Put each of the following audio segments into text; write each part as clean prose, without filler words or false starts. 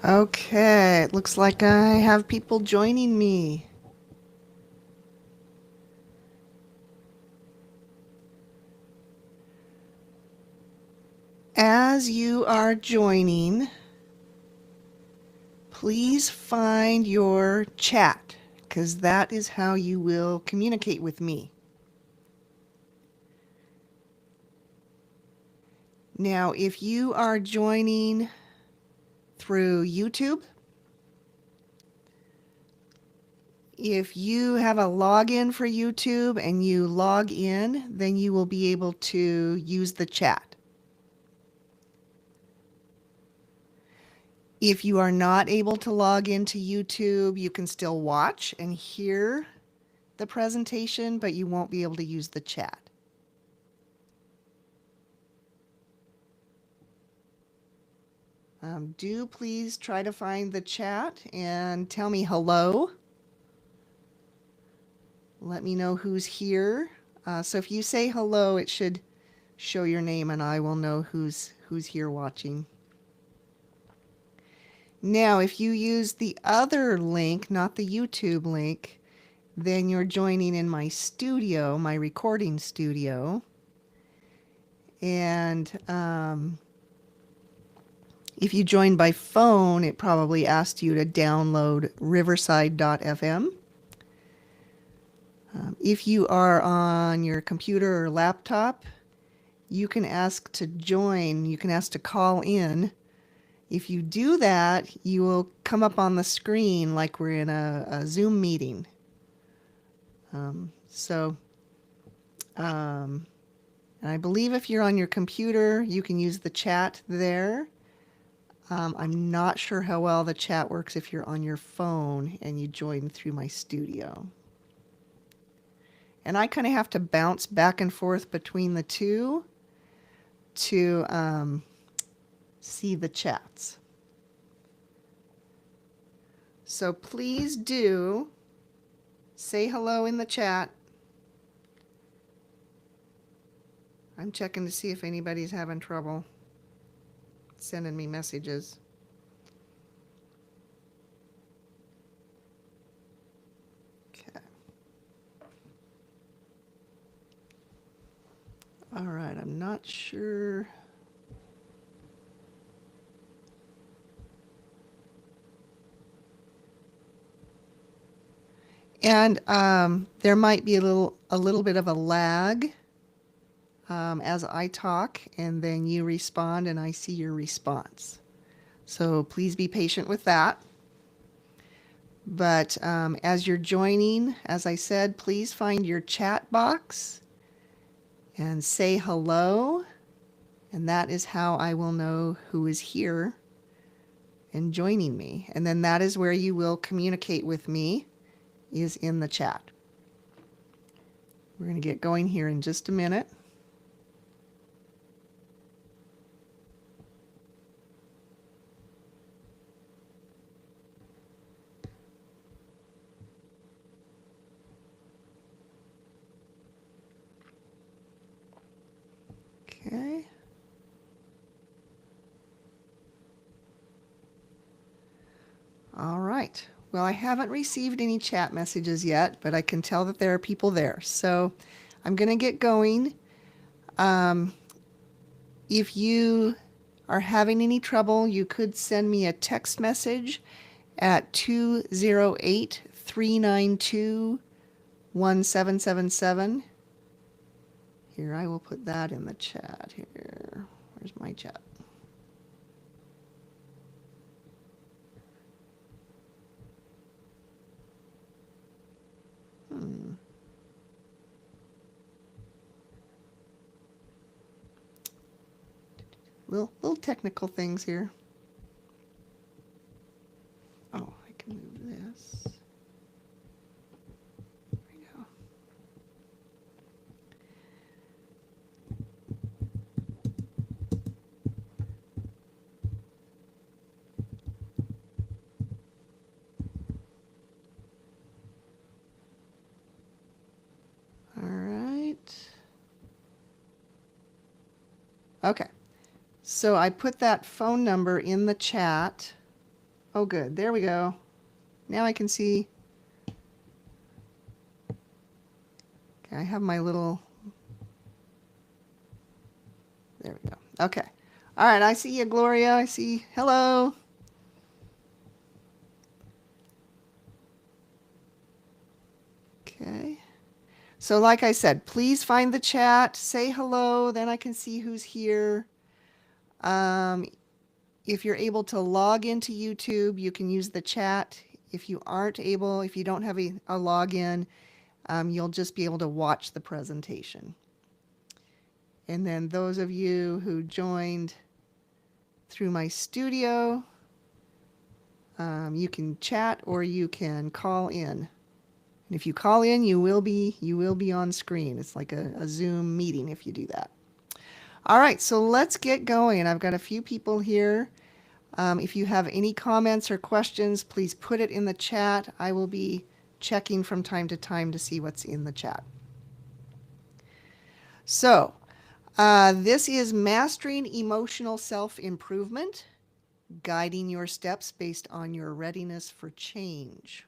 Okay, it looks like I have people joining me. As you are joining, please find your chat, because that is how you will communicate with me. Now, if you are joining through YouTube, if you have a login for YouTube and you log in, then you will be able to use the chat. If you are not able to log into YouTube, you can still watch and hear the presentation, but you won't be able to use the chat. Do please try to find the chat and tell me hello. Let me know who's here. So if you say hello, it should show your name and I will know who's here watching. Now, if you use the other link, not the YouTube link, then you're joining in my studio, my recording studio. And if you join by phone, it probably asked you to download riverside.fm. If you are on your computer or laptop, you can ask to join, you can ask to call in. If you do that, you will come up on the screen like we're in a Zoom meeting. I believe if you're on your computer, you can use the chat there. I'm not sure how well the chat works if you're on your phone and you join through my studio. And I kind of have to bounce back and forth between the two to see the chats. So please do say hello in the chat. I'm checking to see if anybody's having trouble sending me messages. Okay. All right, I'm not sure. And there might be a little bit of a lag as I talk, and then you respond, and I see your response. So please be patient with that. But as you're joining, as I said, please find your chat box and say hello, and that is how I will know who is here and joining me. And then that is where you will communicate with me, is in the chat. We're going to get going here in just a minute. Okay. All right. Well, I haven't received any chat messages yet, but I can tell that there are people there. So I'm going to get going. If you are having any trouble, you could send me a text message at 208-392-1777. Here, I will put that in the chat here. Where's my chat? Little technical things here. Oh, I can move this. There we go. All right. Okay. So I put that phone number in the chat. Oh, good. There we go. Now I can see. Okay, I have my little. There we go. Okay. All right. I see you, Gloria. I see. Hello. Okay. So like I said, please find the chat, say hello, then I can see who's here. Um, if you're able to log into YouTube, you can use the chat. If you aren't able, if you don't have a login, you'll just be able to watch the presentation. And then those of you who joined through my studio, you can chat or you can call in. And if you call in, you will be on screen. It's like a Zoom meeting if you do that. All right, so let's get going. I've got a few people here. If you have any comments or questions, please put it in the chat. I will be checking from time to time to see what's in the chat. So, this is Mastering Emotional Self-Improvement, Guiding Your Steps Based on Your Readiness for Change.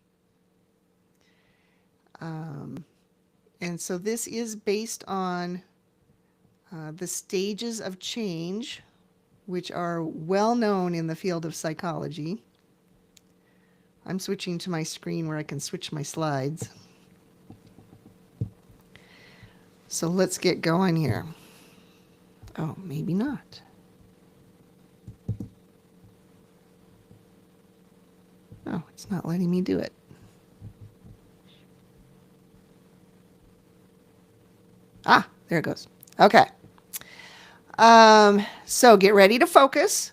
And so this is based on the stages of change, which are well known in the field of psychology. I'm switching to my screen where I can switch my slides. So let's get going here. Oh, maybe not. Oh, it's not letting me do it. Ah, there it goes. Okay. So get ready to focus.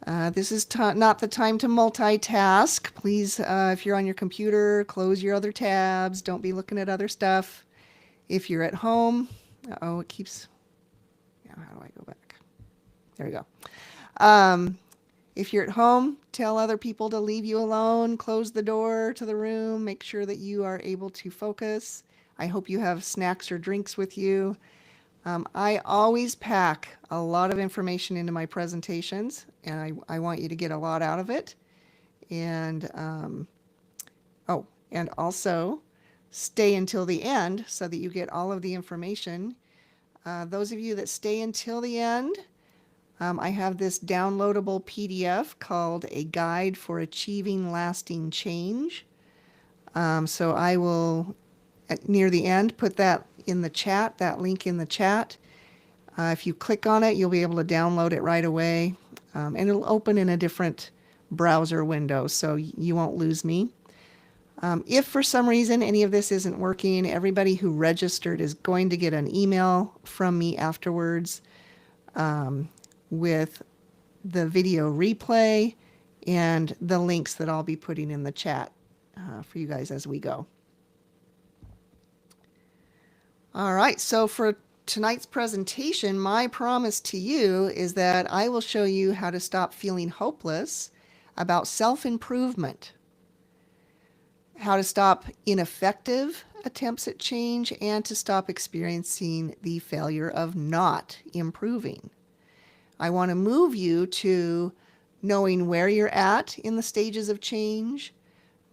This is not the time to multitask. Please, if you're on your computer, close your other tabs. Don't be looking at other stuff. If you're at home, it keeps, how do I go back? There we go. If you're at home, tell other people to leave you alone, close the door to the room, make sure that you are able to focus. I hope you have snacks or drinks with you. I always pack a lot of information into my presentations, and I want you to get a lot out of it. And, and also stay until the end so that you get all of the information. Those of you that stay until the end, I have this downloadable PDF called A Guide for Achieving Lasting Change. So I will, near the end, put that in the chat, that link in the chat. If you click on it, you'll be able to download it right away. And it'll open in a different browser window, so you won't lose me. If for some reason any of this isn't working, everybody who registered is going to get an email from me afterwards with the video replay and the links that I'll be putting in the chat for you guys as we go. All right, so for tonight's presentation, my promise to you is that I will show you how to stop feeling hopeless about self-improvement, how to stop ineffective attempts at change, and to stop experiencing the failure of not improving. I want to move you to knowing where you're at in the stages of change,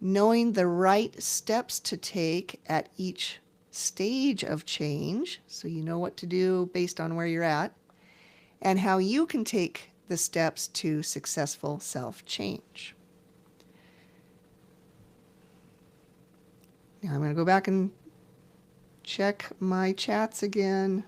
knowing the right steps to take at each stage of change, so you know what to do based on where you're at, and how you can take the steps to successful self-change. Now I'm going to go back and check my chats again.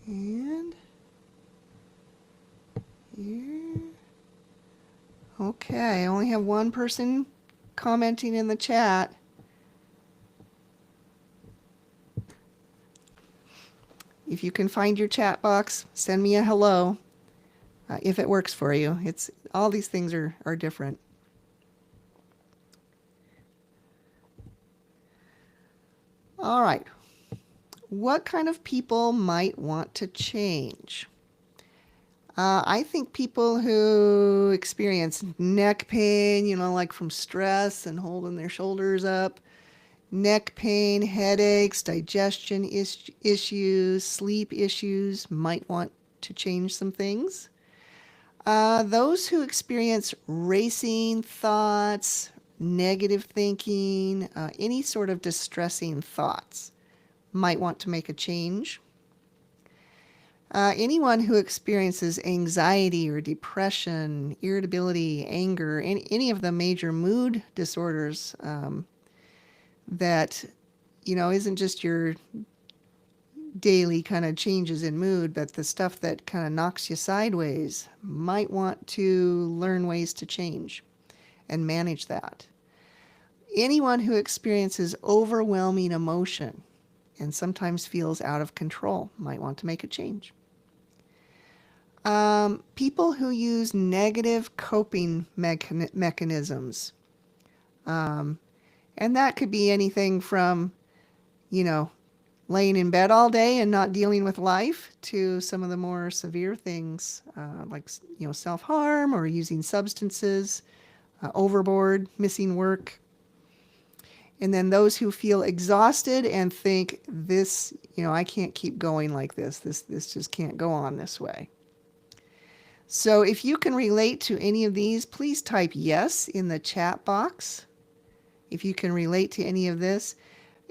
And here. Okay, I only have one person commenting in the chat. If you can find your chat box, send me a hello if it works for you. It's all these things are different. All right. What kind of people might want to change? I think people who experience neck pain, like from stress and holding their shoulders up, neck pain, headaches, digestion issues, sleep issues might want to change some things. Those who experience racing thoughts, negative thinking, any sort of distressing thoughts might want to make a change. Anyone who experiences anxiety or depression, irritability, anger, any of the major mood disorders that, isn't just your daily kind of changes in mood, but the stuff that kind of knocks you sideways, might want to learn ways to change and manage that. Anyone who experiences overwhelming emotion and sometimes feels out of control might want to make a change. People who use negative coping mechanisms. And that could be anything from, laying in bed all day and not dealing with life to some of the more severe things like, self-harm or using substances, overboard, missing work. And then those who feel exhausted and think this, I can't keep going like this. This just can't go on this way. So if you can relate to any of these, please type yes in the chat box. If you can relate to any of this.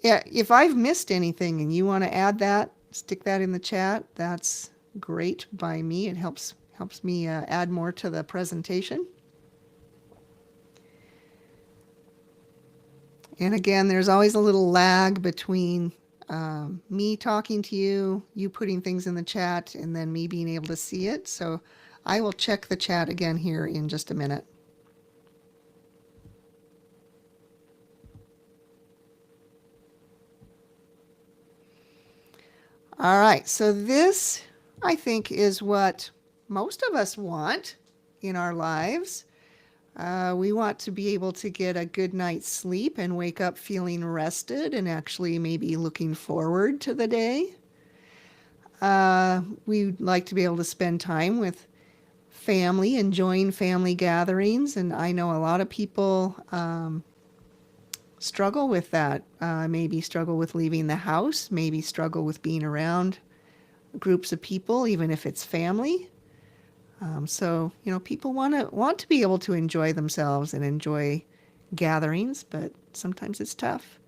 Yeah, if I've missed anything and you want to add that, stick that in the chat. That's great by me. It helps me add more to the presentation. And again, there's always a little lag between me talking to you, you putting things in the chat, and then me being able to see it. So I will check the chat again here in just a minute. All right, so this, I think, is what most of us want in our lives. We want to be able to get a good night's sleep and wake up feeling rested and actually maybe looking forward to the day. We'd like to be able to spend time with family, enjoying family gatherings, and I know a lot of people struggle with that. Maybe struggle with leaving the house, maybe struggle with being around groups of people, even if it's family. So, people want to be able to enjoy themselves and enjoy gatherings, but sometimes it's tough.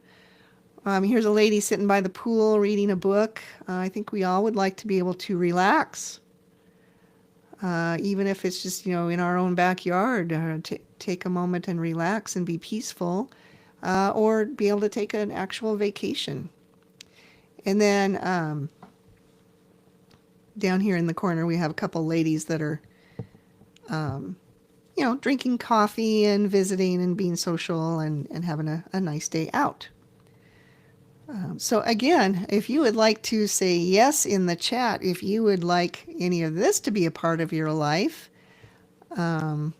Here's a lady sitting by the pool reading a book. I think we all would like to be able to relax, even if it's just, in our own backyard, take a moment and relax and be peaceful, or be able to take an actual vacation. And then down here in the corner, we have a couple ladies that are, drinking coffee and visiting and being social and having a nice day out. So again, if you would like to say yes in the chat, if you would like any of this to be a part of your life, and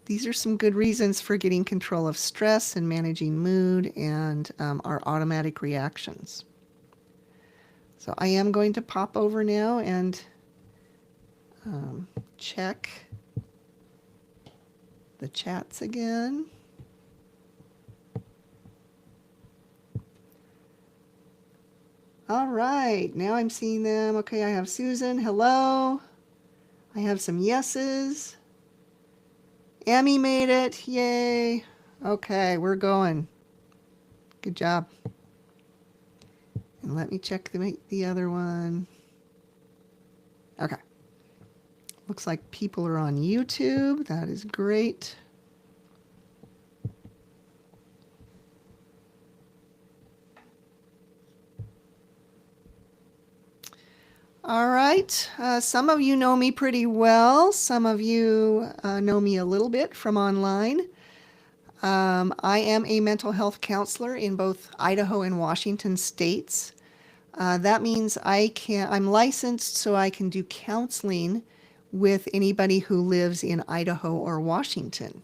these are some good reasons for getting control of stress and managing mood and our automatic reactions. So I am going to pop over now and check the chats again. All right, now I'm seeing them. Okay, I have Susan. Hello. I have some yeses. Emmy made it. Yay. Okay, we're going. Good job. And let me check the other one. Okay. Looks like people are on YouTube. That is great. All right. Some of you know me pretty well. Some of you know me a little bit from online. I am a mental health counselor in both Idaho and Washington states. That means I'm licensed so I can do counseling with anybody who lives in Idaho or Washington.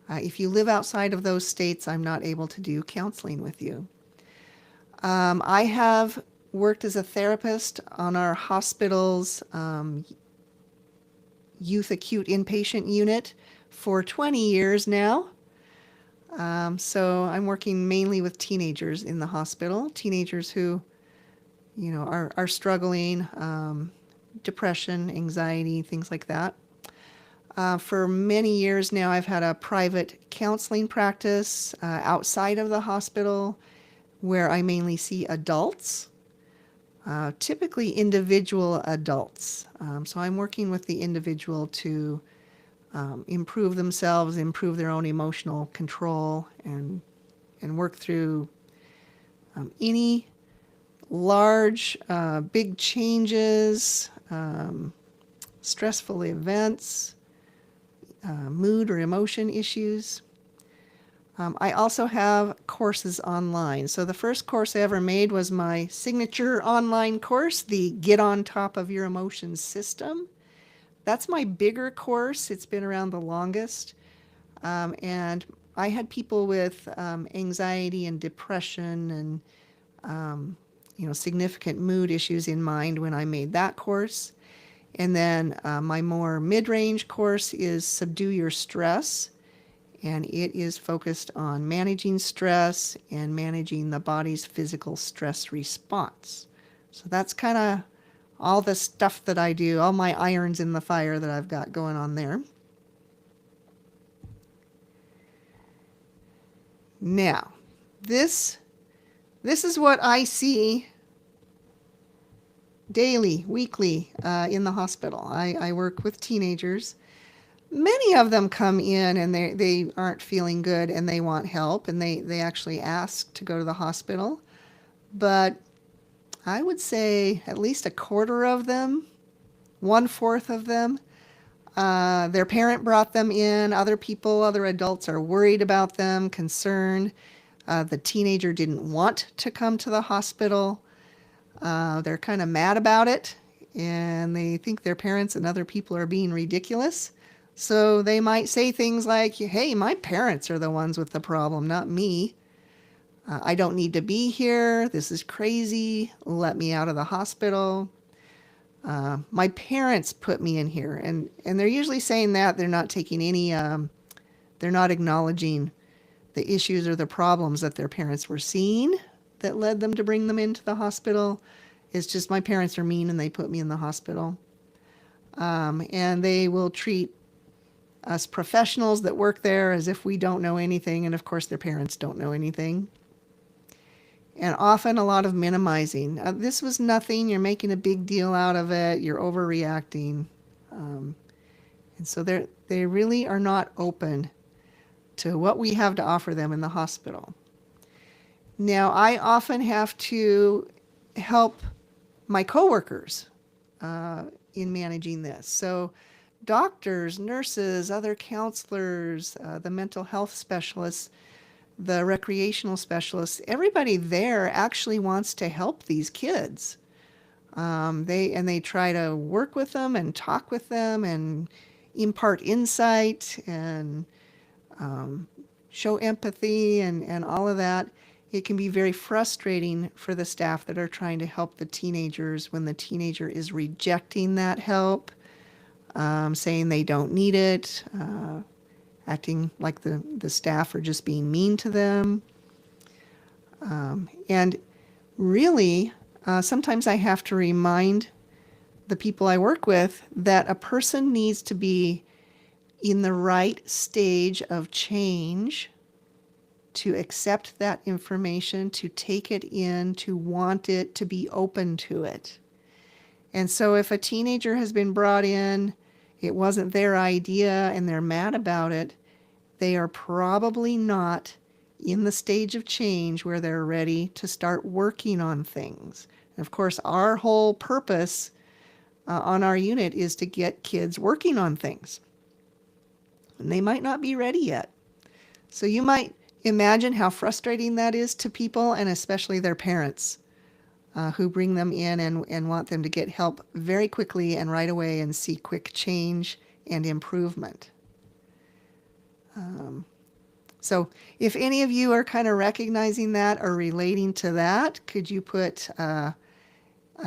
If you live outside of those states, I'm not able to do counseling with you. I have worked as a therapist on our hospital's youth acute inpatient unit for 20 years now. So I'm working mainly with teenagers in the hospital, teenagers who, are struggling, depression, anxiety, things like that. For many years now, I've had a private counseling practice outside of the hospital where I mainly see adults, typically individual adults. So I'm working with the individual to improve themselves, improve their own emotional control, and work through any large, big changes, stressful events, mood or emotion issues. I also have courses online. So the first course I ever made was my signature online course, the Get on Top of Your Emotions system. That's my bigger course. It's been around the longest. And I had people with anxiety and depression and significant mood issues in mind when I made that course. And then my more mid-range course is Subdue Your Stress, and it is focused on managing stress and managing the body's physical stress response. So that's kind of all the stuff that I do, all my irons in the fire that I've got going on there. Now, this is what I see daily, weekly in the hospital. I work with teenagers. Many of them come in and they aren't feeling good and they want help, and they actually ask to go to the hospital. But I would say at least a quarter of them, 1/4 of them, their parent brought them in. Other people, other adults are worried about them, concerned. The teenager didn't want to come to the hospital. They're kind of mad about it, and they think their parents and other people are being ridiculous. So they might say things like, hey, my parents are the ones with the problem, not me. I don't need to be here. This is crazy. Let me out of the hospital. My parents put me in here. And they're usually saying that. They're not taking any, they're not acknowledging the issues or the problems that their parents were seeing that led them to bring them into the hospital. It's just my parents are mean and they put me in the hospital. And they will treat us professionals that work there as if we don't know anything, and of course their parents don't know anything. And often a lot of minimizing. This was nothing, you're making a big deal out of it, you're overreacting. And so they really are not open to what we have to offer them in the hospital. Now, I often have to help my coworkers in managing this. So doctors, nurses, other counselors, the mental health specialists, the recreational specialists, everybody there actually wants to help these kids. They try to work with them and talk with them and impart insight and show empathy and all of that. It can be very frustrating for the staff that are trying to help the teenagers when the teenager is rejecting that help, saying they don't need it, acting like the staff are just being mean to them. And really, sometimes I have to remind the people I work with that a person needs to be in the right stage of change to accept that information, to take it in, to want it, to be open to it. And so if a teenager has been brought in, it wasn't their idea, and they're mad about it, they are probably not in the stage of change where they're ready to start working on things. And of course, our whole purpose on our unit is to get kids working on things. And they might not be ready yet. So you might imagine how frustrating that is to people, and especially their parents, who bring them in and want them to get help very quickly and right away and see quick change and improvement. So if any of you are kind of recognizing that or relating to that, could you put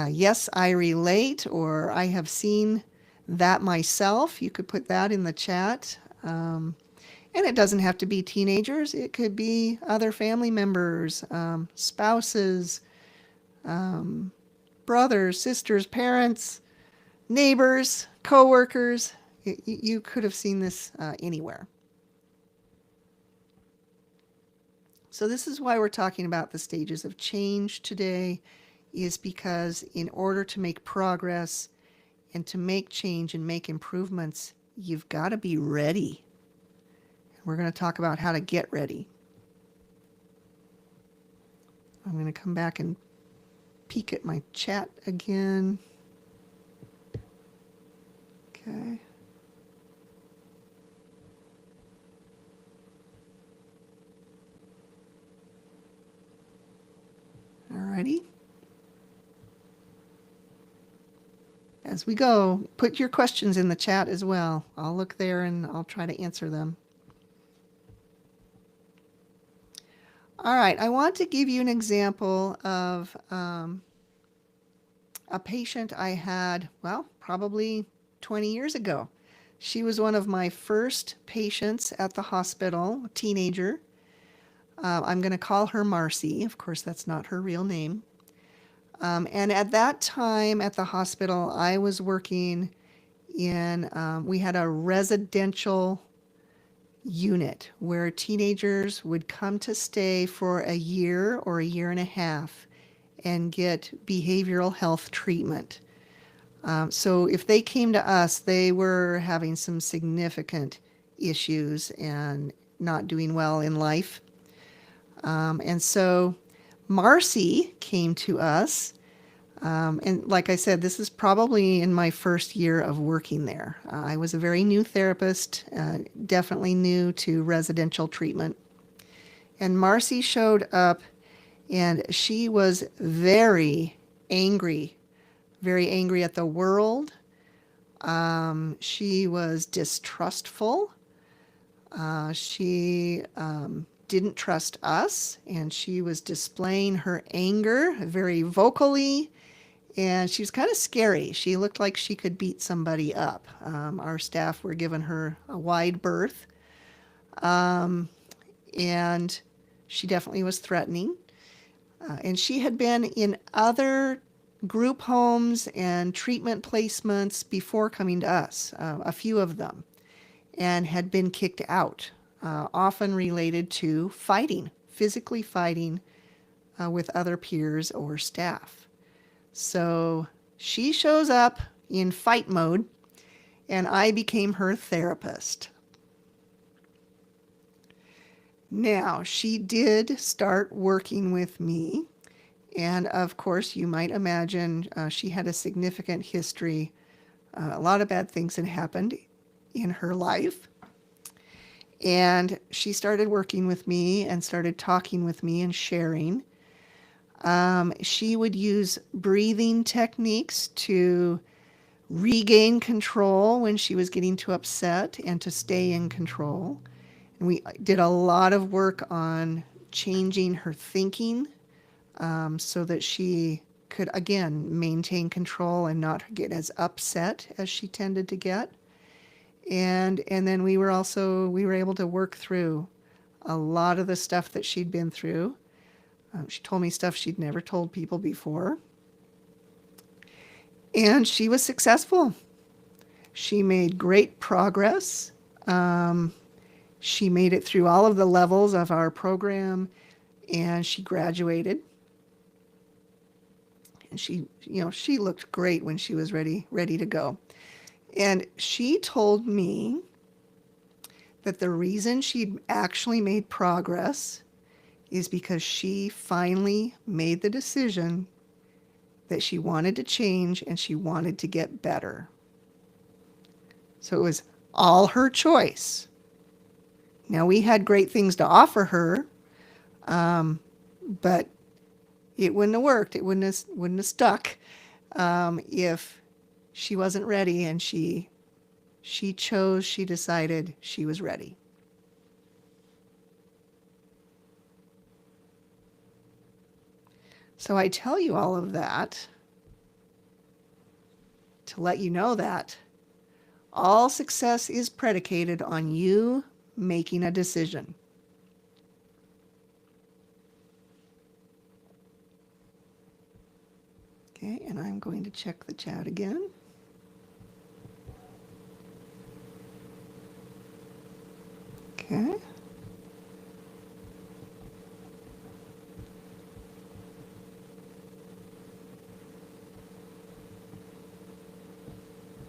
Yes, I relate, or I have seen that myself. You could put that in the chat. And it doesn't have to be teenagers. It could be other family members, spouses, um, brothers, sisters, parents, neighbors, coworkers. You could have seen this anywhere. So this is why we're talking about the stages of change today, is because in order to make progress and to make change and make improvements, you've got to be ready. We're going to talk about how to get ready. I'm going to come back and peek at my chat again. Okay. Alrighty. As we go, put your questions in the chat as well. I'll look there and I'll try to answer them. All right, I want to give you an example of a patient I had, well, probably 20 years ago. She was one of my first patients at the hospital, a teenager. I'm going to call her Marcy. Of course, that's not her real name. And at that time at the hospital, I was working in, we had a residential unit where teenagers would come to stay for a year or a year and a half and get behavioral health treatment. So if they came to us, they were having some significant issues and not doing well in life. And so Marcy came to us. And like I said, this is probably in my first year of working there. I was a very new therapist, definitely new to residential treatment. And Marcy showed up and she was very angry at the world. She was distrustful. She didn't trust us, and she was displaying her anger very vocally, and she was kind of scary. She looked like she could beat somebody up. Our staff were giving her a wide berth, and she definitely was threatening. And she had been in other group homes and treatment placements before coming to us, a few of them, and had been kicked out. Often related to fighting, physically fighting with other peers or staff. So she shows up in fight mode, and I became her therapist. Now, she did start working with me, and of course, you might imagine she had a significant history. A lot of bad things had happened in her life. And she started working with me and started talking with me and sharing. She would use breathing techniques to regain control when she was getting too upset and to stay in control. And we did a lot of work on changing her thinking so that she could, again, maintain control and not get as upset as she tended to get. And then we were able to work through a lot of the stuff that she'd been through. She told me stuff she'd never told people before. And she was successful. She made great progress. She made it through all of the levels of our program, and she graduated. And she looked great when she was ready to go. And she told me that the reason she'd actually made progress is because she finally made the decision that she wanted to change and she wanted to get better. So it was all her choice. Now, we had great things to offer her, but it wouldn't have worked. It wouldn't have stuck if she wasn't ready, and she decided she was ready. So I tell you all of that to let you know that all success is predicated on you making a decision. Okay, and I'm going to check the chat again. Okay.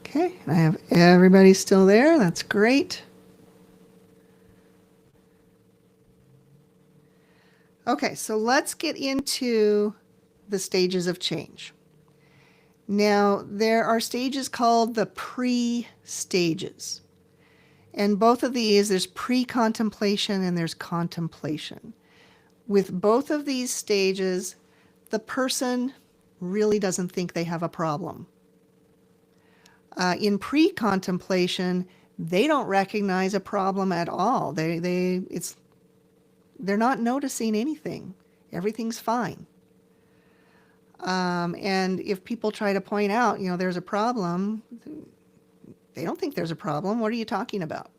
Okay, I have everybody still there. That's great. Okay, so let's get into the stages of change. Now, there are stages called the pre-stages. And both of these, there's pre-contemplation and there's contemplation. With both of these stages, the person really doesn't think they have a problem. In pre-contemplation, they don't recognize a problem at all. They're not noticing anything. Everything's fine. And if people try to point out, there's a problem, they don't think there's a problem. What are you talking about?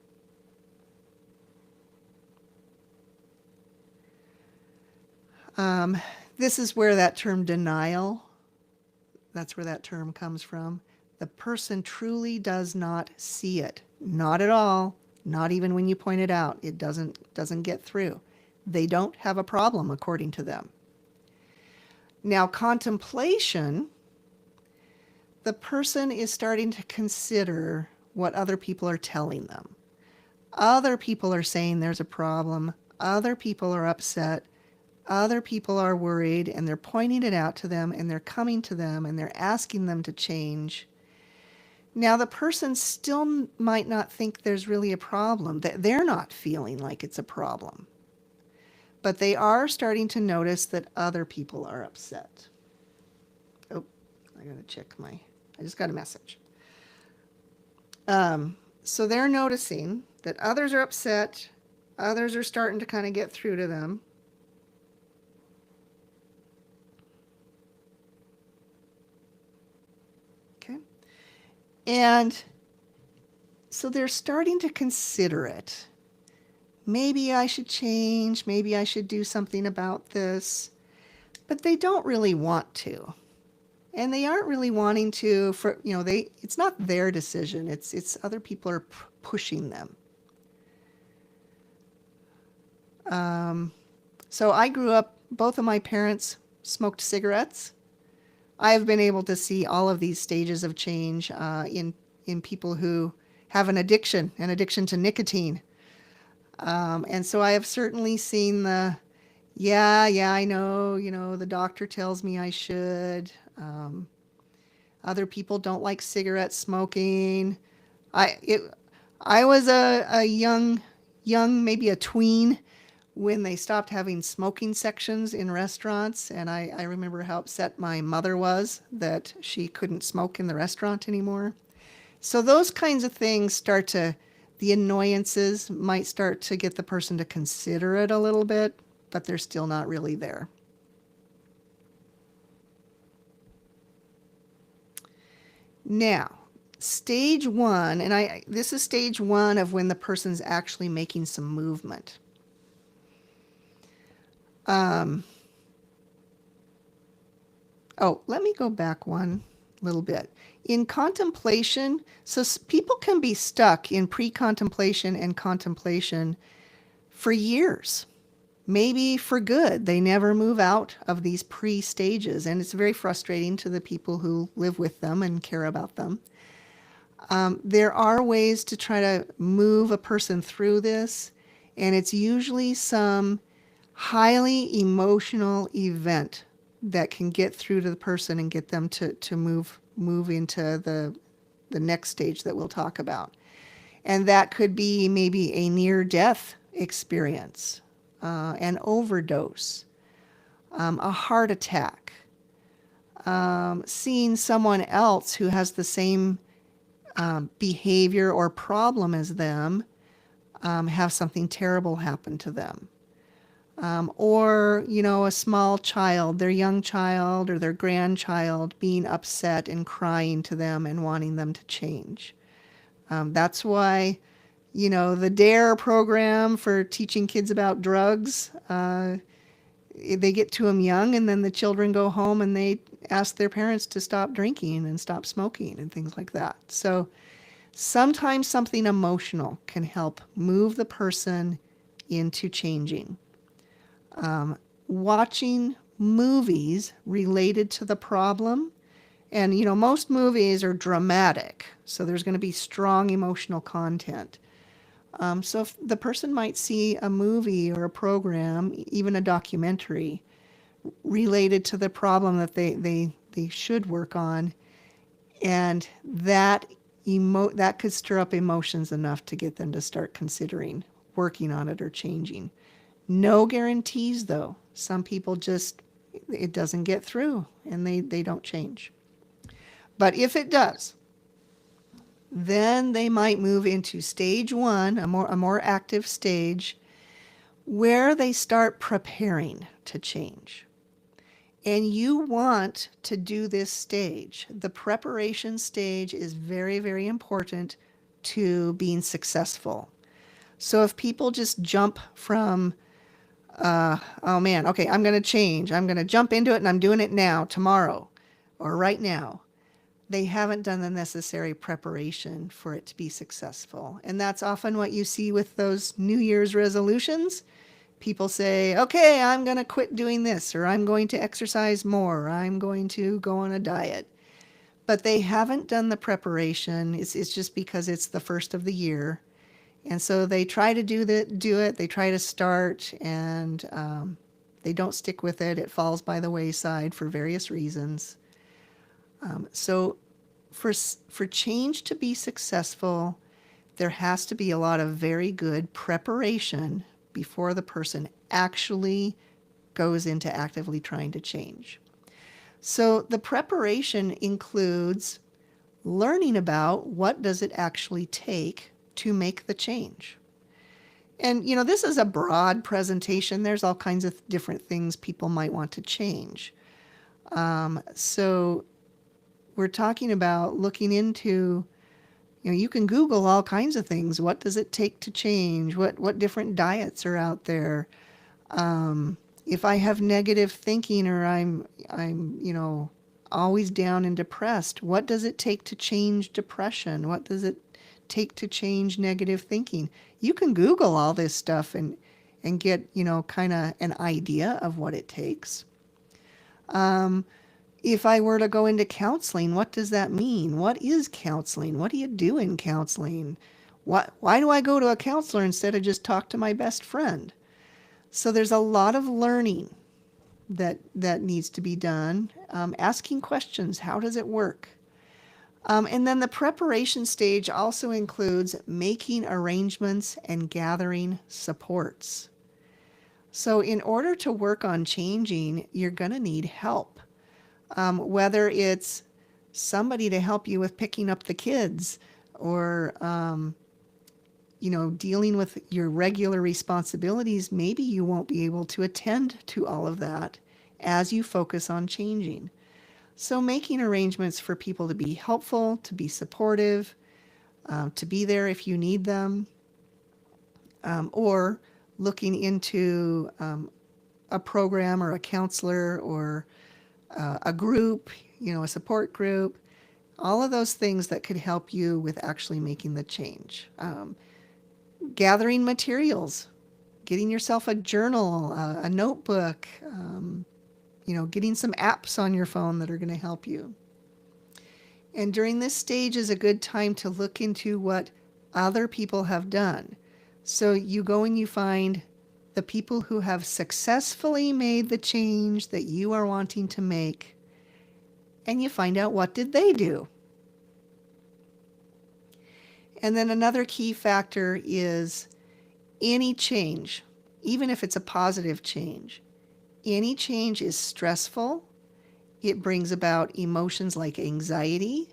This is where that term denial, that's where that term comes from. The person truly does not see it. Not at all. Not even when you point it out. It doesn't get through. They don't have a problem, according to them. Now, contemplation, the person is starting to consider what other people are telling them. Other people are saying there's a problem. Other people are upset. Other people are worried, and they're pointing it out to them, and they're coming to them, and they're asking them to change. Now, the person still might not think there's really a problem, that they're not feeling like it's a problem. But they are starting to notice that other people are upset. Oh, I gotta check I just got a message. So they're noticing that others are upset, others are starting to kind of get through to them. Okay. And so they're starting to consider it. Maybe I should change, maybe I should do something about this, but they don't really want to. And they aren't really wanting to it's not their decision, it's other people are pushing them. So I grew up, both of my parents smoked cigarettes. I've been able to see all of these stages of change in people who have an addiction to nicotine. And so I have certainly seen I know, the doctor tells me I should. Other people don't like cigarette smoking. I was a young, maybe a tween, when they stopped having smoking sections in restaurants. And I remember how upset my mother was that she couldn't smoke in the restaurant anymore. So those kinds of things the annoyances might start to get the person to consider it a little bit, but they're still not really there. Now, stage one, and this is stage one of when the person's actually making some movement. Let me go back one little bit. In contemplation, so people can be stuck in pre-contemplation and contemplation for years, maybe for good. They never move out of these pre-stages, and it's very frustrating to the people who live with them and care about them. There are ways to try to move a person through this, and it's usually some highly emotional event that can get through to the person and get them to move into the next stage that we'll talk about. And that could be maybe a near-death experience, an overdose, a heart attack, seeing someone else who has the same behavior or problem as them have something terrible happen to them. or, a small child, their young child or their grandchild being upset and crying to them and wanting them to change. That's why, the DARE program for teaching kids about drugs, they get to them young, and then the children go home and they ask their parents to stop drinking and stop smoking and things like that. So sometimes something emotional can help move the person into changing. Watching movies related to the problem, and most movies are dramatic, so there's going to be strong emotional content. So if the person might see a movie or a program, even a documentary, related to the problem that they should work on, and that could stir up emotions enough to get them to start considering working on it or changing. No guarantees, though. Some people it doesn't get through and they don't change. But if it does, then they might move into stage 1, a more active stage, where they start preparing to change. And you want to do this stage. The preparation stage is very, very important to being successful. So if people just jump from, oh man, okay, I'm going to change. I'm going to jump into it and I'm doing it now, tomorrow, or right now, they haven't done the necessary preparation for it to be successful. And that's often what you see with those New Year's resolutions. People say, okay, I'm going to quit doing this, or I'm going to exercise more, or I'm going to go on a diet. But they haven't done the preparation. It's just because it's the first of the year. And so they try to do it, they try to start, and they don't stick with it. It falls by the wayside for various reasons. So for change to be successful, there has to be a lot of very good preparation before the person actually goes into actively trying to change. So the preparation includes learning about what does it actually take to make the change. And, this is a broad presentation. There's all kinds of different things people might want to change. So we're talking about looking into, you can Google all kinds of things. What does it take to change? What different diets are out there? If I have negative thinking, or I'm always down and depressed, what does it take to change depression? What does it take to change negative thinking? You can Google all this stuff and get, kind of an idea of what it takes. If I were to go into counseling, what does that mean? What is counseling? What do you do in counseling? Why do I go to a counselor instead of just talk to my best friend? So there's a lot of learning that needs to be done. Asking questions, how does it work? And then the preparation stage also includes making arrangements and gathering supports. So in order to work on changing, you're going to need help. Whether it's somebody to help you with picking up the kids, or, dealing with your regular responsibilities, maybe you won't be able to attend to all of that as you focus on changing. So making arrangements for people to be helpful, to be supportive, to be there if you need them, or looking into a program or a counselor or a group, a support group, all of those things that could help you with actually making the change. Gathering materials, getting yourself a journal, a notebook, getting some apps on your phone that are going to help you. And during this stage is a good time to look into what other people have done. So you go and you find the people who have successfully made the change that you are wanting to make, and you find out what did they do. And then another key factor is any change, even if it's a positive change, any change is stressful. It brings about emotions like anxiety.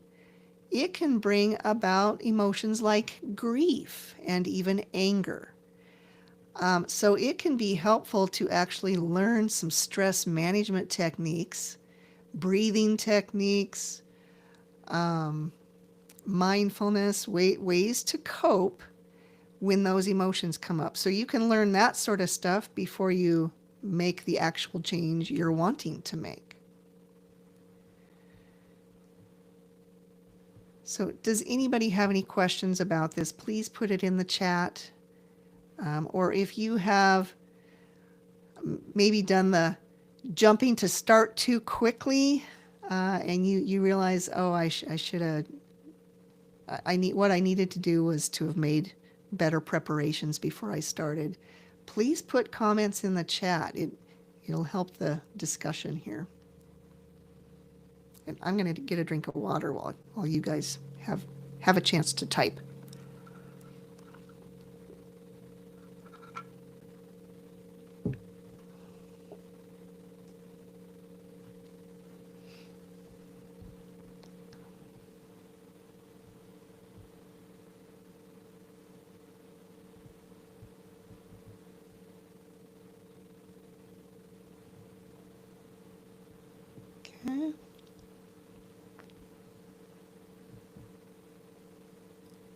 It can bring about emotions like grief and even anger. So it can be helpful to actually learn some stress management techniques, breathing techniques, um, mindfulness, ways to cope when those emotions come up. So you can learn that sort of stuff before you make the actual change you're wanting to make. So does anybody have any questions about this? Please put it in the chat. Or if you have maybe done the jumping to start too quickly, and you realize, oh, I should have, what I needed to do was to have made better preparations before I started. Please put comments in the chat. It'll help the discussion here. And I'm going to get a drink of water while you guys have a chance to type. Okay.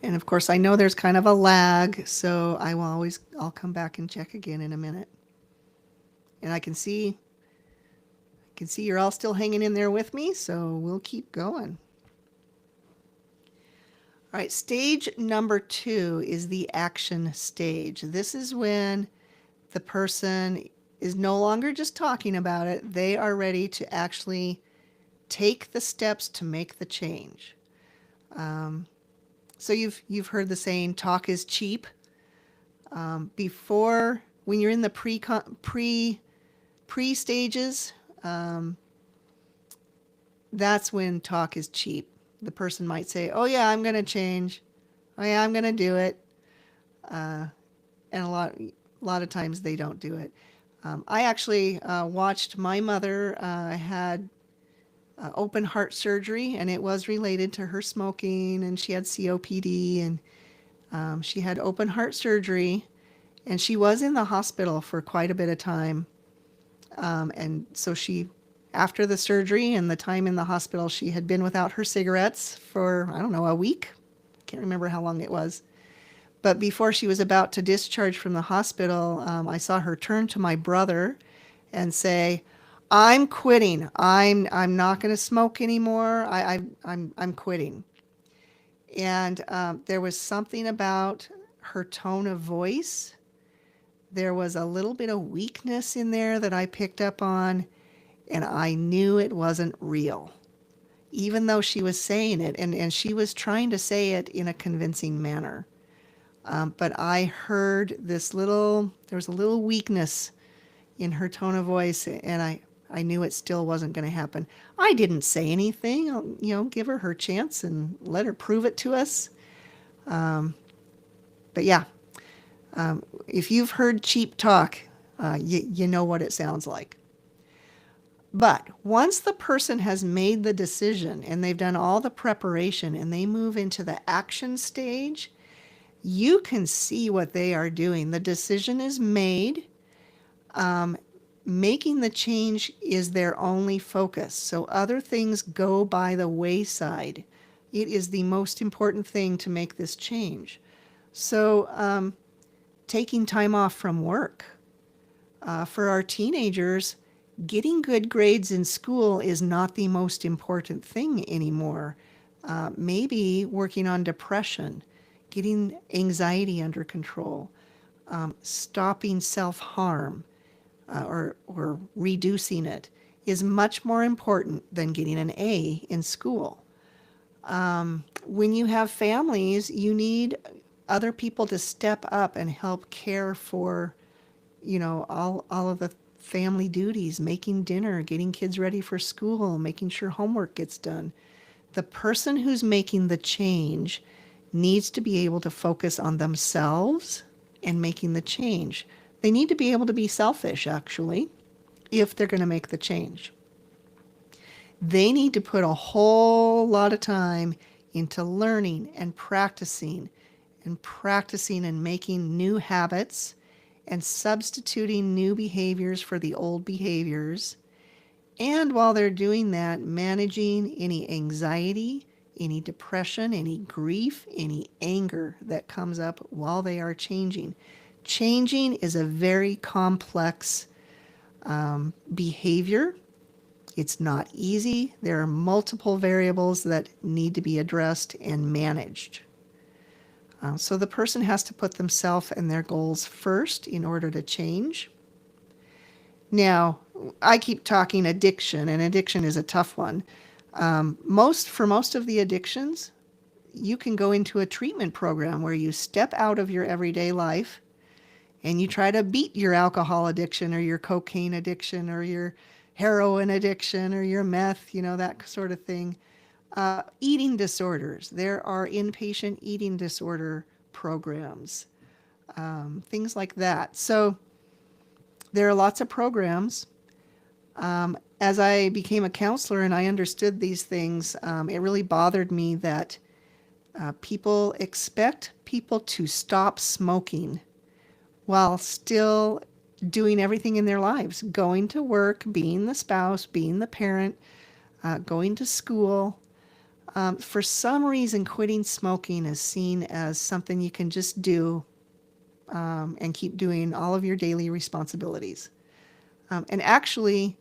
And of course, I know there's kind of a lag, so I'll come back and check again in a minute. And I can see you're all still hanging in there with me, so we'll keep going. All right, stage number 2 is the action stage. This is when the person is no longer just talking about it. They are ready to actually take the steps to make the change. So you've heard the saying, talk is cheap. Before, when you're in the pre stages, that's when talk is cheap. The person might say, oh yeah, I'm going to change. Oh yeah, I'm going to do it. And a lot of times they don't do it. I actually watched my mother had open heart surgery, and it was related to her smoking, and she had COPD, and she had open heart surgery, and she was in the hospital for quite a bit of time. And so after the surgery and the time in the hospital, she had been without her cigarettes for, I don't know, a week. Can't remember how long it was. But before she was about to discharge from the hospital, I saw her turn to my brother and say, I'm quitting. I'm not going to smoke anymore. I'm quitting. And there was something about her tone of voice. There was a little bit of weakness in there that I picked up on, and I knew it wasn't real, even though she was saying it, and she was trying to say it in a convincing manner. But I heard there was a little weakness in her tone of voice, and I knew it still wasn't going to happen. I didn't say anything. I'll, give her chance and let her prove it to us. But yeah, if you've heard cheap talk, you know what it sounds like. But once the person has made the decision and they've done all the preparation and they move into the action stage, you can see what they are doing. The decision is made. Making the change is their only focus. So other things go by the wayside. It is the most important thing to make this change. So taking time off from work. For our teenagers, getting good grades in school is not the most important thing anymore. Maybe working on depression, getting anxiety under control, stopping self-harm, or reducing it is much more important than getting an A in school. When you have families, you need other people to step up and help care for, all of the family duties, making dinner, getting kids ready for school, making sure homework gets done. The person who's making the change needs to be able to focus on themselves and making the change. They need to be able to be selfish, actually, if they're going to make the change. They need to put a whole lot of time into learning and practicing and making new habits and substituting new behaviors for the old behaviors. And while they're doing that, managing any anxiety, any depression, any grief, any anger that comes up while they are changing. Changing is a very complex behavior. It's not easy. There are multiple variables that need to be addressed and managed. So the person has to put themselves and their goals first in order to change. Now, I keep talking addiction, and addiction is a tough one. For most of the addictions, you can go into a treatment program where you step out of your everyday life and you try to beat your alcohol addiction or your cocaine addiction or your heroin addiction or your meth, that sort of thing. Eating disorders. There are inpatient eating disorder programs, things like that. So there are lots of programs. As I became a counselor and I understood these things, it really bothered me that people expect people to stop smoking while still doing everything in their lives, going to work, being the spouse, being the parent, going to school. For some reason, quitting smoking is seen as something you can just do and keep doing all of your daily responsibilities. And actually,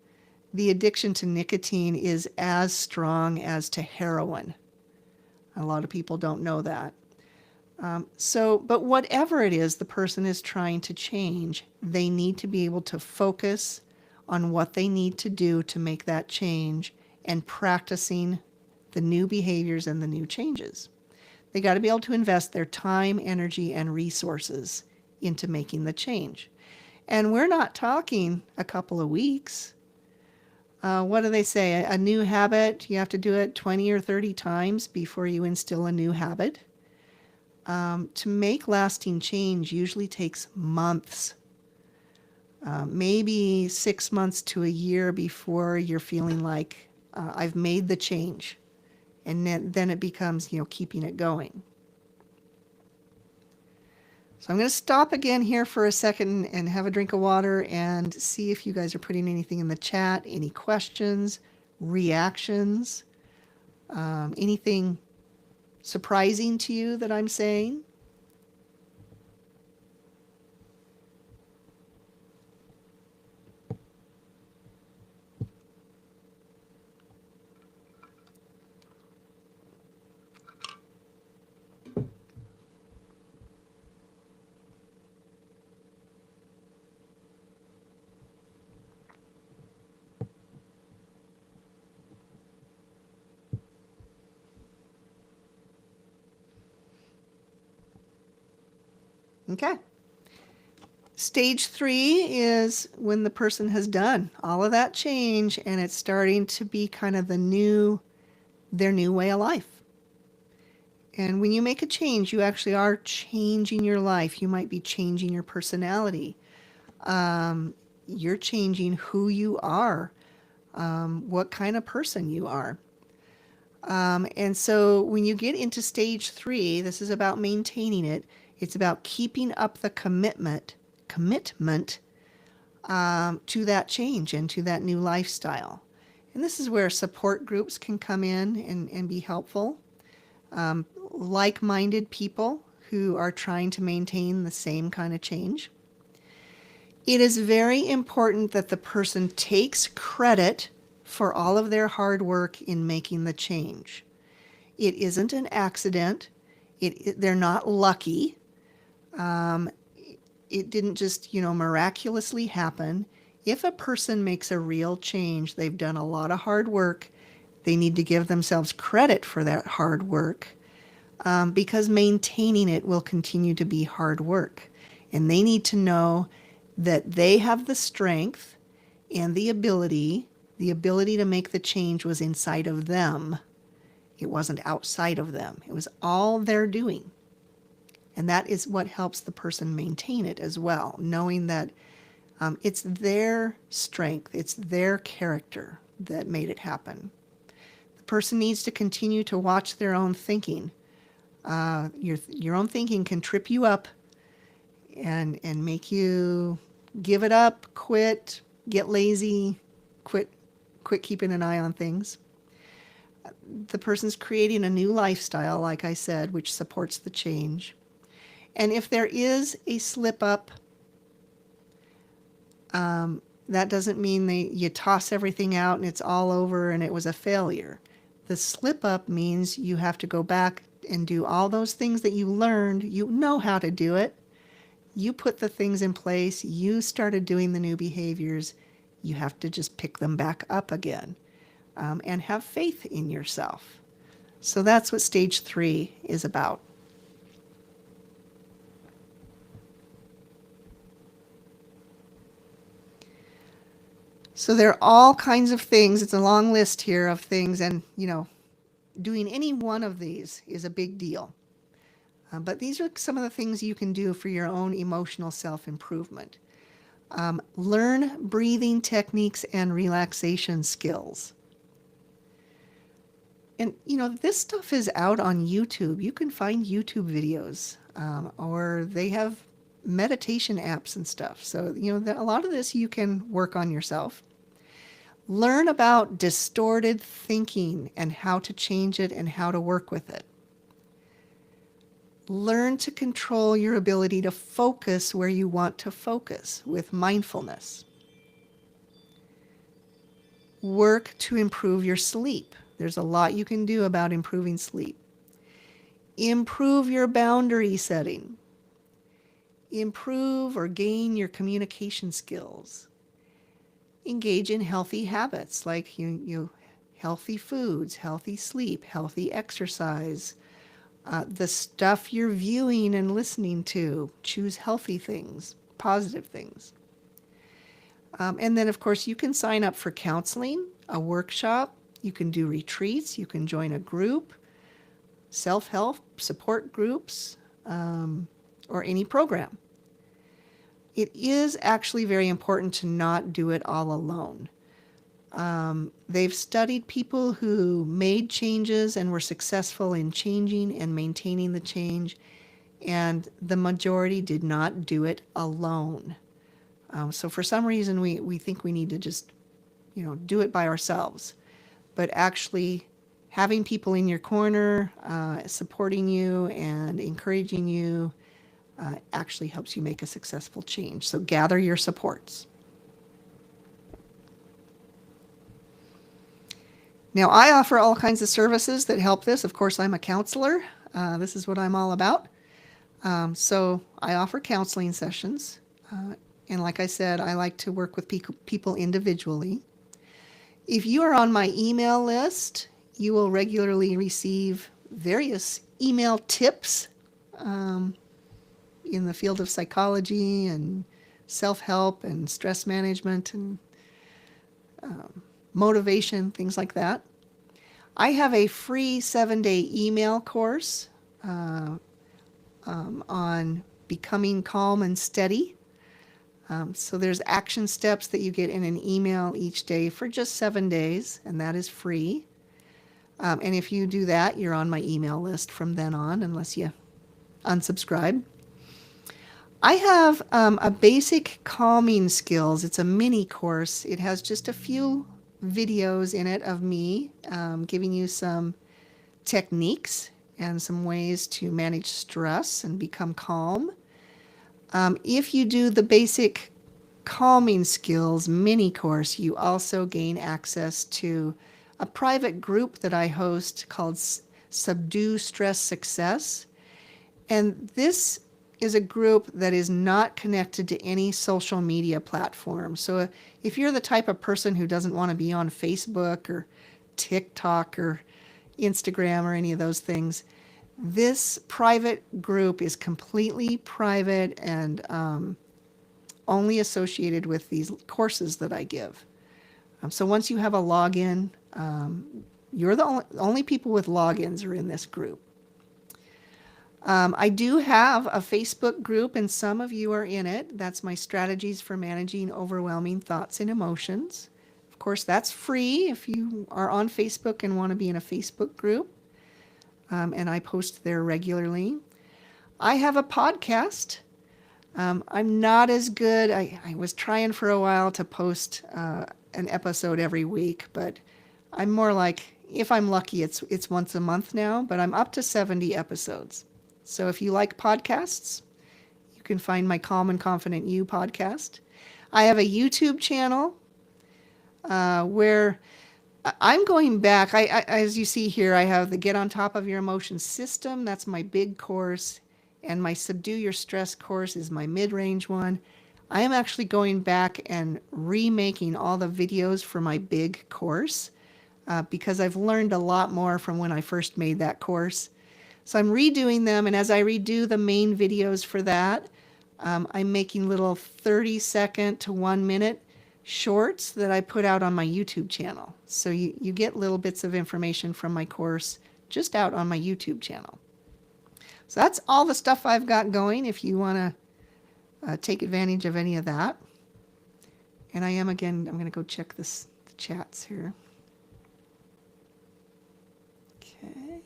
the addiction to nicotine is as strong as to heroin. A lot of people don't know that. But whatever it is the person is trying to change, they need to be able to focus on what they need to do to make that change and practicing the new behaviors and the new changes. They got to be able to invest their time, energy, and resources into making the change. And we're not talking a couple of weeks. What do they say? A new habit, you have to do it 20 or 30 times before you instill a new habit. To make lasting change usually takes months, maybe 6 months to a year before you're feeling like I've made the change. And then it becomes, keeping it going. So I'm going to stop again here for a second and have a drink of water and see if you guys are putting anything in the chat, any questions, reactions, anything surprising to you that I'm saying. Okay. Stage 3 is when the person has done all of that change and it's starting to be kind of their new way of life. And when you make a change, you actually are changing your life. You might be changing your personality. You're changing who you are, what kind of person you are. And so when you get into stage 3, this is about maintaining it. It's about keeping up the commitment to that change and to that new lifestyle. And this is where support groups can come in and be helpful. Like-minded people who are trying to maintain the same kind of change. It is very important that the person takes credit for all of their hard work in making the change. It isn't an accident. They're not lucky. It didn't just, miraculously happen. If a person makes a real change, they've done a lot of hard work. They need to give themselves credit for that hard work because maintaining it will continue to be hard work. And they need to know that they have the strength and the ability to make the change was inside of them. It wasn't outside of them. It was all they're doing. And that is what helps the person maintain it as well, knowing that it's their strength, it's their character that made it happen. The person needs to continue to watch their own thinking. Your own thinking can trip you up and make you give it up, quit, get lazy, quit keeping an eye on things. The person's creating a new lifestyle, like I said, which supports the change. And if there is a slip up, that doesn't mean you toss everything out and it's all over and it was a failure. The slip up means you have to go back and do all those things that you learned. You know how to do it. You put the things in place. You started doing the new behaviors. You have to just pick them back up again, and have faith in yourself. So that's what stage 3 is about. So there are all kinds of things. It's a long list here of things, and doing any one of these is a big deal. But these are some of the things you can do for your own emotional self-improvement. Learn breathing techniques and relaxation skills. And, this stuff is out on YouTube. You can find YouTube videos, or they have meditation apps and stuff. So, a lot of this you can work on yourself. Learn about distorted thinking and how to change it and how to work with it. Learn to control your ability to focus where you want to focus with mindfulness. Work to improve your sleep. There's a lot you can do about improving sleep. Improve your boundary setting. Improve or gain your communication skills. Engage in healthy habits like healthy foods, healthy sleep, healthy exercise. The stuff you're viewing and listening to, choose healthy things, positive things. And then, of course, you can sign up for counseling, a workshop. You can do retreats. You can join a group, self-help support groups, or any program. It is actually very important to not do it all alone. They've studied people who made changes and were successful in changing and maintaining the change, and the majority did not do it alone. So for some reason, we think we need to just, do it by ourselves. But actually, having people in your corner, supporting you and encouraging you, actually helps you make a successful change. So gather your supports. Now, I offer all kinds of services that help this. Of course, I'm a counselor. This is what I'm all about. So I offer counseling sessions. And like I said, I like to work with people individually. If you are on my email list, you will regularly receive various email tips in the field of psychology and self-help and stress management and motivation, things like that. I have a free 7-day email course on becoming calm and steady. So there's action steps that you get in an email each day for just 7 days, and that is free. And if you do that, you're on my email list from then on, unless you unsubscribe. I have a basic calming skills. It's a mini course. It has just a few videos in it of me giving you some techniques and some ways to manage stress and become calm. If you do the basic calming skills mini course, you also gain access to a private group that I host called Subdue Stress Success. And this is a group that is not connected to any social media platform. So if you're the type of person who doesn't want to be on Facebook or TikTok or Instagram or any of those things, this private group is completely private and only associated with these courses that I give. So once you have a login, you're the only people with logins are in this group. I do have a Facebook group, and some of you are in it. That's my Strategies for Managing Overwhelming Thoughts and Emotions. Of course, that's free if you are on Facebook and want to be in a Facebook group. And I post there regularly. I have a podcast. I'm not as good. I was trying for a while to post an episode every week, but I'm more like, if I'm lucky, it's once a month now, but I'm up to 70 episodes. So if you like podcasts, you can find my Calm and Confident You podcast. I have a YouTube channel where I'm going back. As you see here, I have the Get on Top of Your Emotions system. That's my big course. And my Subdue Your Stress course is my mid-range one. I am actually going back and remaking all the videos for my big course because I've learned a lot more from when I first made that course. So I'm redoing them, and as I redo the main videos for that, I'm making little 30-second to 1-minute shorts that I put out on my YouTube channel. So you get little bits of information from my course just out on my YouTube channel. So that's all the stuff I've got going if you want to take advantage of any of that. And I'm going to go check the chats here. Okay.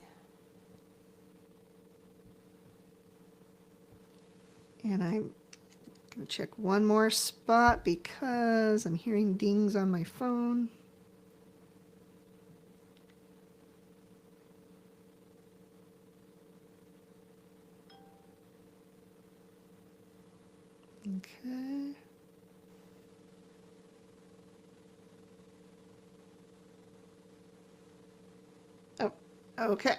And I'm going to check one more spot because I'm hearing dings on my phone. Okay. Oh, okay.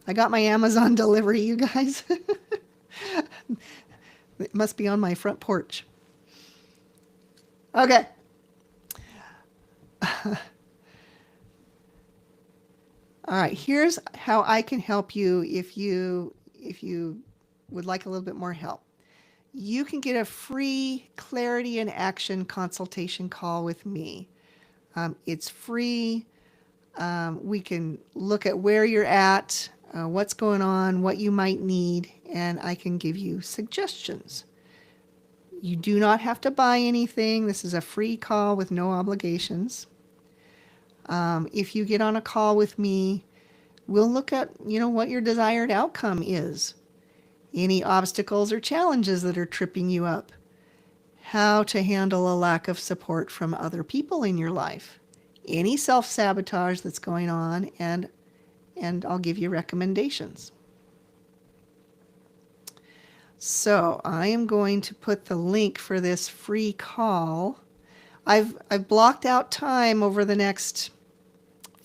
I got my Amazon delivery, you guys. It must be on my front porch. Okay. All right, here's how I can help you if you would like a little bit more help. You can get a free clarity and action consultation call with me. It's free. We can look at where you're at, what's going on, what you might need, and I can give you suggestions. You do not have to buy anything. This is a free call with no obligations. If you get on a call with me, we'll look at, what your desired outcome is. Any obstacles or challenges that are tripping you up. How to handle a lack of support from other people in your life. Any self-sabotage that's going on, and I'll give you recommendations. So I am going to put the link for this free call. I've blocked out time over the next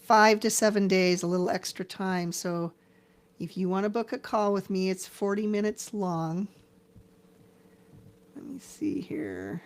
5 to 7 days, a little extra time. So if you want to book a call with me, it's 40 minutes long. Let me see here.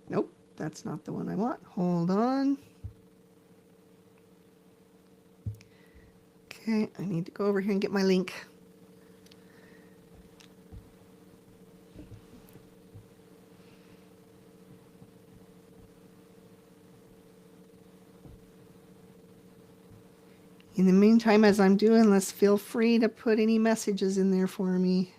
Nope, that's not the one I want. Hold on. Okay, I need to go over here and get my link. In the meantime, as I'm doing this, feel free to put any messages in there for me.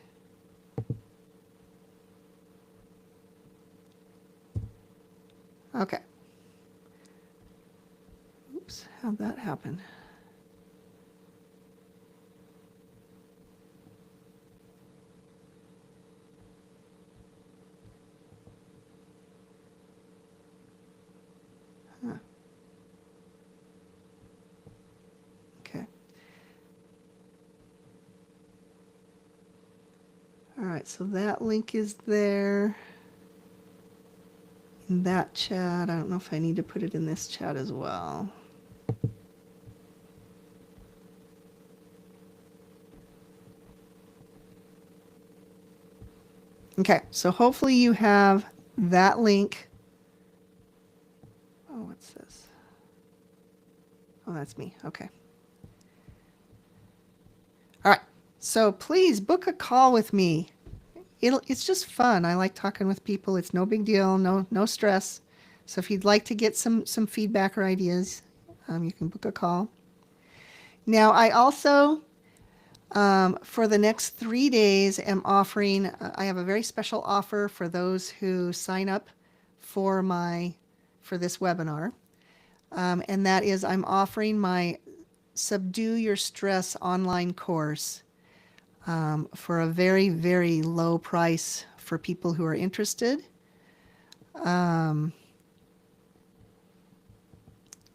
Okay. Oops, how'd that happen? Huh. Okay. All right, so that link is there. In that chat. I don't know if I need to put it in this chat as well. Okay, so hopefully you have that link. Oh, what's this? Oh, that's me. Okay. All right, so please book a call with me. It's just fun. I like talking with people. It's no big deal, no stress. So if you'd like to get some feedback or ideas, you can book a call. Now, I also, for the next 3 days, am offering, I have a very special offer for those who sign up for this webinar. And that is I'm offering my Subdue Your Stress online course for a very, very low price for people who are interested.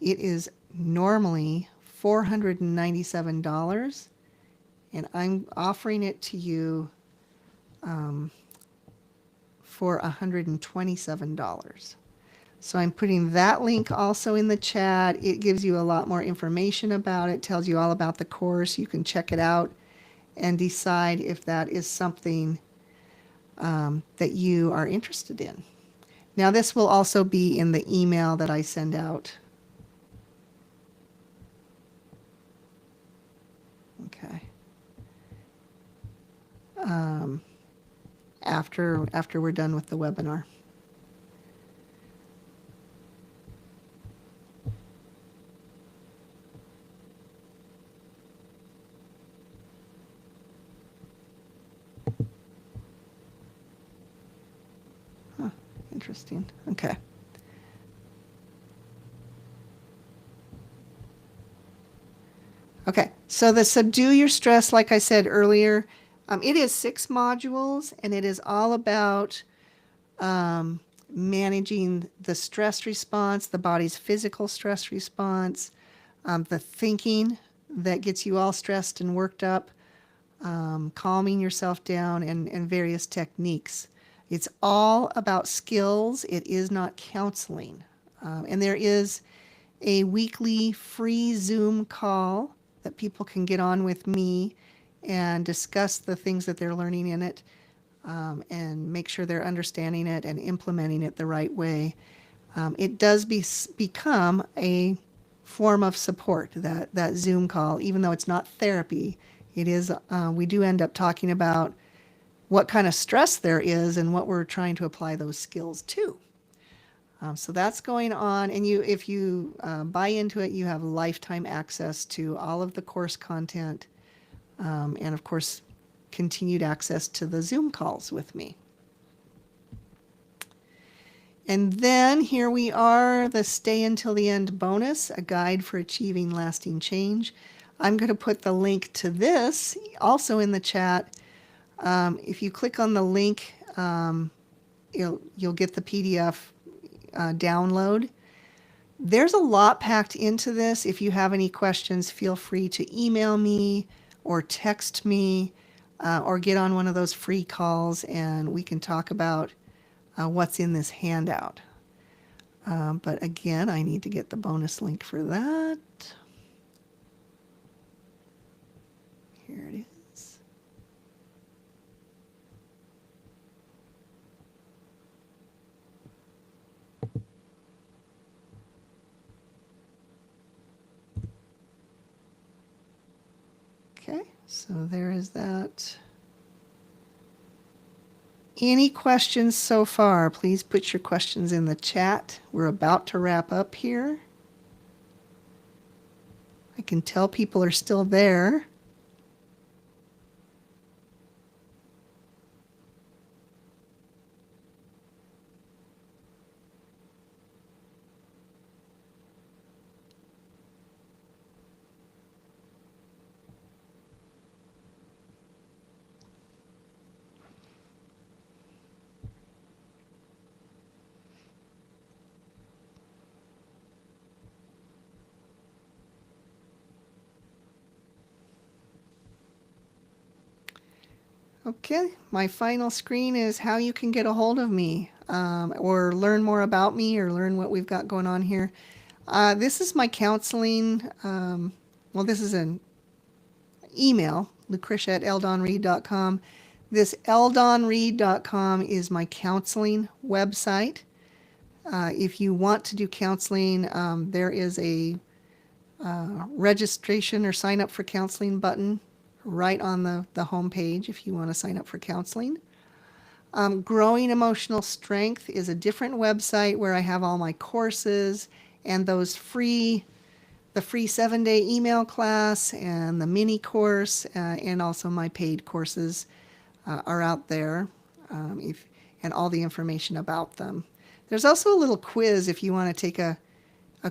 It is normally $497, and I'm offering it to you for $127. So I'm putting that link also in the chat. It gives you a lot more information about it, tells you all about the course. You can check it out and decide if that is something that you are interested in. Now, this will also be in the email that I send out. Okay. After we're done with the webinar. Interesting. Okay. Okay, so the Subdue Your Stress, like I said earlier, it is 6 modules, and it is all about managing the stress response, the body's physical stress response, the thinking that gets you all stressed and worked up, calming yourself down, and various techniques. It's all about skills. It is not counseling. And there is a weekly free Zoom call that people can get on with me and discuss the things that they're learning in it, and make sure they're understanding it and implementing it the right way. It does become a form of support, that Zoom call, even though it's not therapy. It is, we do end up talking about what kind of stress there is and what we're trying to apply those skills to. So that's going on, and if you buy into it, you have lifetime access to all of the course content, and of course, continued access to the Zoom calls with me. And then here we are, the Stay Until the End bonus, a guide for achieving lasting change. I'm going to put the link to this also in the chat. If you click on the link, you'll get the PDF download. There's a lot packed into this. If you have any questions, feel free to email me or text me, or get on one of those free calls and we can talk about what's in this handout. But again, I need to get the bonus link for that. Here it is. Okay, so there is that. Any questions so far? Please put your questions in the chat. We're about to wrap up here. I can tell people are still there. Okay, my final screen is how you can get a hold of me, or learn more about me, or learn what we've got going on here. This is my counseling, well, this is an email, lucretia@eldonreed.com. This eldonreed.com is my counseling website. If you want to do counseling, there is a registration or sign up for counseling button right on the home page if you want to sign up for counseling. Growing Emotional Strength is a different website where I have all my courses and the free 7-day email class and the mini course, and also my paid courses are out there, and all the information about them. There's also a little quiz if you want to take a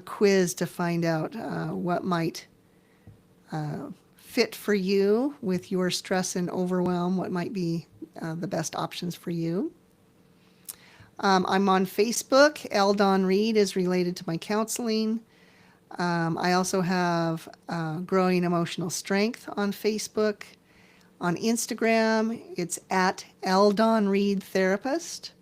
quiz to find out what might fit for you with your stress and overwhelm, what might be the best options for you. I'm on Facebook. Donahue-Reed is related to my counseling. I also have Growing Emotional Strength on Facebook. On Instagram, it's at Donahue-Reed Therapist.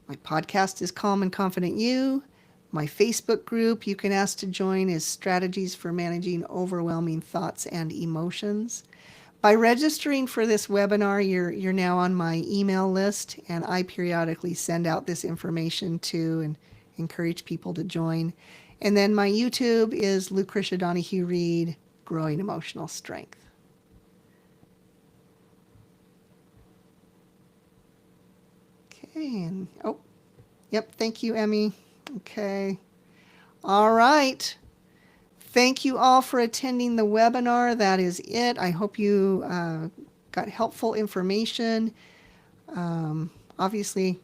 My podcast is Calm and Confident You. My Facebook group you can ask to join is Strategies for Managing Overwhelming Thoughts and Emotions. By registering for this webinar, you're now on my email list, and I periodically send out this information to and encourage people to join. And then my YouTube is Lucretia Donahue-Reed, Growing Emotional Strength. Okay, and yep, thank you, Emmy. Okay. All right. Thank you all for attending the webinar. That is it. I hope you got helpful information. Obviously,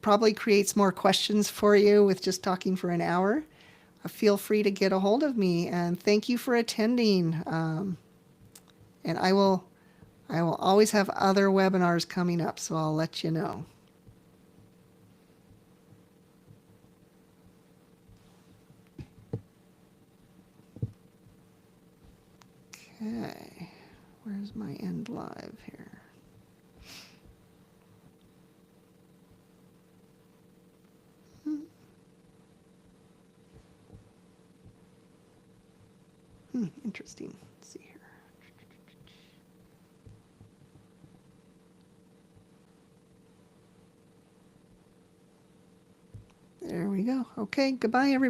probably creates more questions for you with just talking for an hour. Feel free to get a hold of me, and thank you for attending. And I will always have other webinars coming up, so I'll let you know. Okay, where's my end live here? Interesting. Let's see here. There we go. Okay, goodbye, everybody.